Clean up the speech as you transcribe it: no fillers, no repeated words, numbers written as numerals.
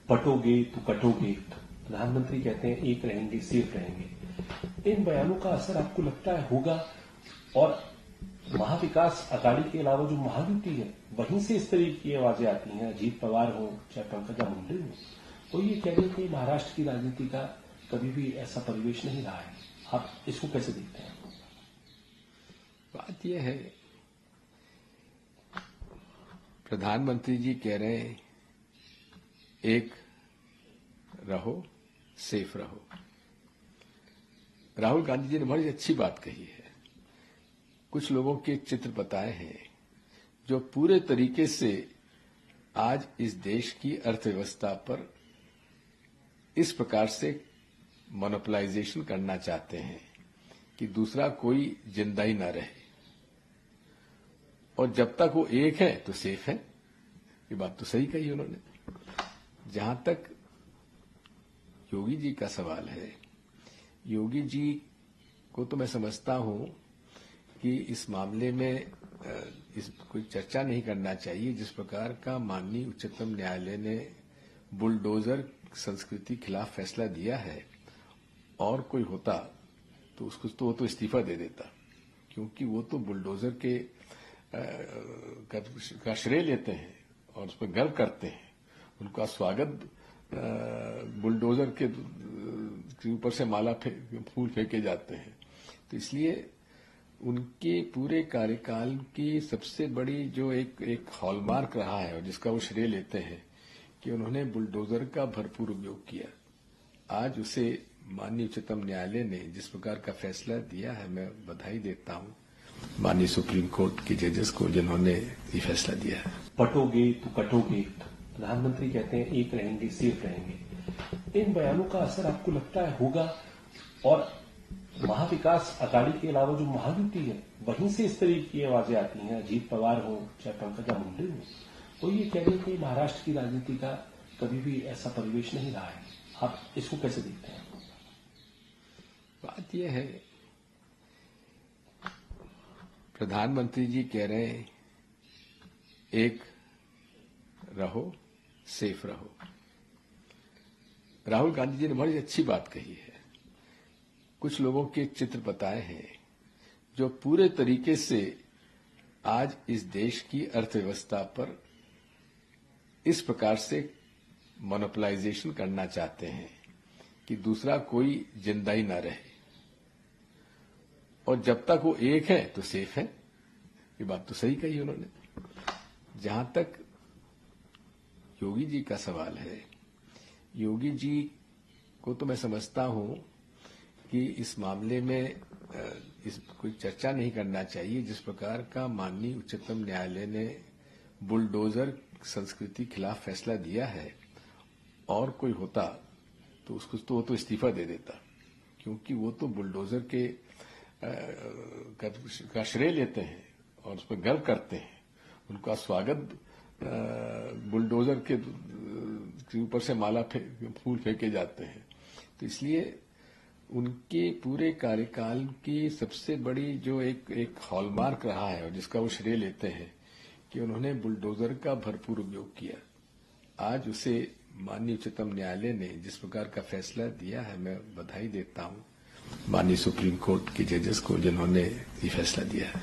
पटोगे तो कटोगे, प्रधानमंत्री कहते हैं एक रहेंगे सेफ रहेंगे। इन बयानों का असर आपको लगता है होगा? और महाविकास अघाड़ी के अलावा जो महायुति है वहीं से इस तरीके की आवाजें आती हैं, अजीत पवार हो चाहे पंकजा मुंडे हो, तो ये कह रहे हैं कि महाराष्ट्र की राजनीति का कभी भी ऐसा परिवेश नहीं रहा है। आप इसको कैसे देखते हैं? बात यह है, प्रधानमंत्री जी कह रहे हैं एक रहो, सेफ रहो। राहुल गांधी जी ने बड़ी अच्छी बात कही है। कुछ लोगों के चित्र बताए हैं जो पूरे तरीके से आज इस देश की अर्थव्यवस्था पर इस प्रकार से मोनोपलाइजेशन करना चाहते हैं कि दूसरा कोई जिंदा ही ना रहे, और जब तक वो एक है तो सेफ है। ये बात तो सही कही उन्होंने। जहां तक योगी जी का सवाल है, योगी जी को तो मैं समझता हूं कि इस मामले में कोई चर्चा नहीं करना चाहिए। जिस प्रकार का माननीय उच्चतम न्यायालय ने बुलडोजर संस्कृति खिलाफ फैसला दिया है, और कोई होता तो उसको तो वो तो इस्तीफा दे देता, क्योंकि वो तो बुलडोजर के का श्रेय लेते हैं और उस पर गर्व करते हैं। उनका स्वागत बुलडोजर के ऊपर से माला फूल फेंके जाते हैं। तो इसलिए उनके पूरे कार्यकाल की सबसे बड़ी जो एक हॉलमार्क रहा है और जिसका वो श्रेय लेते हैं कि उन्होंने बुलडोजर का भरपूर उपयोग किया। आज उसे माननीय उच्चतम न्यायालय ने जिस प्रकार का फैसला दिया है, मैं बधाई देता हूं माननीय सुप्रीम कोर्ट के जजेस को जिन्होंने ये फैसला दिया है। पटोगे तो कटोगे, प्रधानमंत्री कहते हैं एक रहेंगे सेफ रहेंगे। इन बयानों का असर आपको लगता है होगा? और महाविकास अघाड़ी के अलावा जो महायुति है वहीं से इस तरीके की आवाजें आती हैं, अजीत पवार हो चाहे पंकजा मुंडे हो, तो ये कह रहे हैं कि महाराष्ट्र की राजनीति का कभी भी ऐसा परिवेश नहीं रहा है। आप इसको कैसे देखते हैं? बात यह है, प्रधानमंत्री जी कह रहे हैं एक रहो, सेफ रहो। राहुल गांधी जी ने बड़ी अच्छी बात कही है। कुछ लोगों के चित्र बताए हैं जो पूरे तरीके से आज इस देश की अर्थव्यवस्था पर इस प्रकार से मोनोपलाइजेशन करना चाहते हैं कि दूसरा कोई जिंदा ही ना रहे, और जब तक वो एक है तो सेफ है। ये बात तो सही कही उन्होंने। जहां तक योगी जी का सवाल है, योगी जी को तो मैं समझता हूं कि इस मामले में कोई चर्चा नहीं करना चाहिए। जिस प्रकार का माननीय उच्चतम न्यायालय ने बुलडोजर संस्कृति खिलाफ फैसला दिया है, और कोई होता तो उसको तो वो तो इस्तीफा दे देता, क्योंकि वो तो बुलडोजर के का श्रेय लेते हैं और उस पर गर्व करते हैं। उनका स्वागत बुलडोजर के ऊपर से माला फूल फेंके जाते हैं। तो इसलिए उनके पूरे कार्यकाल की सबसे बड़ी जो एक हॉलमार्क रहा है और जिसका वो श्रेय लेते हैं कि उन्होंने बुलडोजर का भरपूर उपयोग किया। आज उसे माननीय उच्चतम न्यायालय ने जिस प्रकार का फैसला दिया है, मैं बधाई देता हूं माननीय सुप्रीम कोर्ट के जजेस को जिन्होंने ये फैसला दिया है।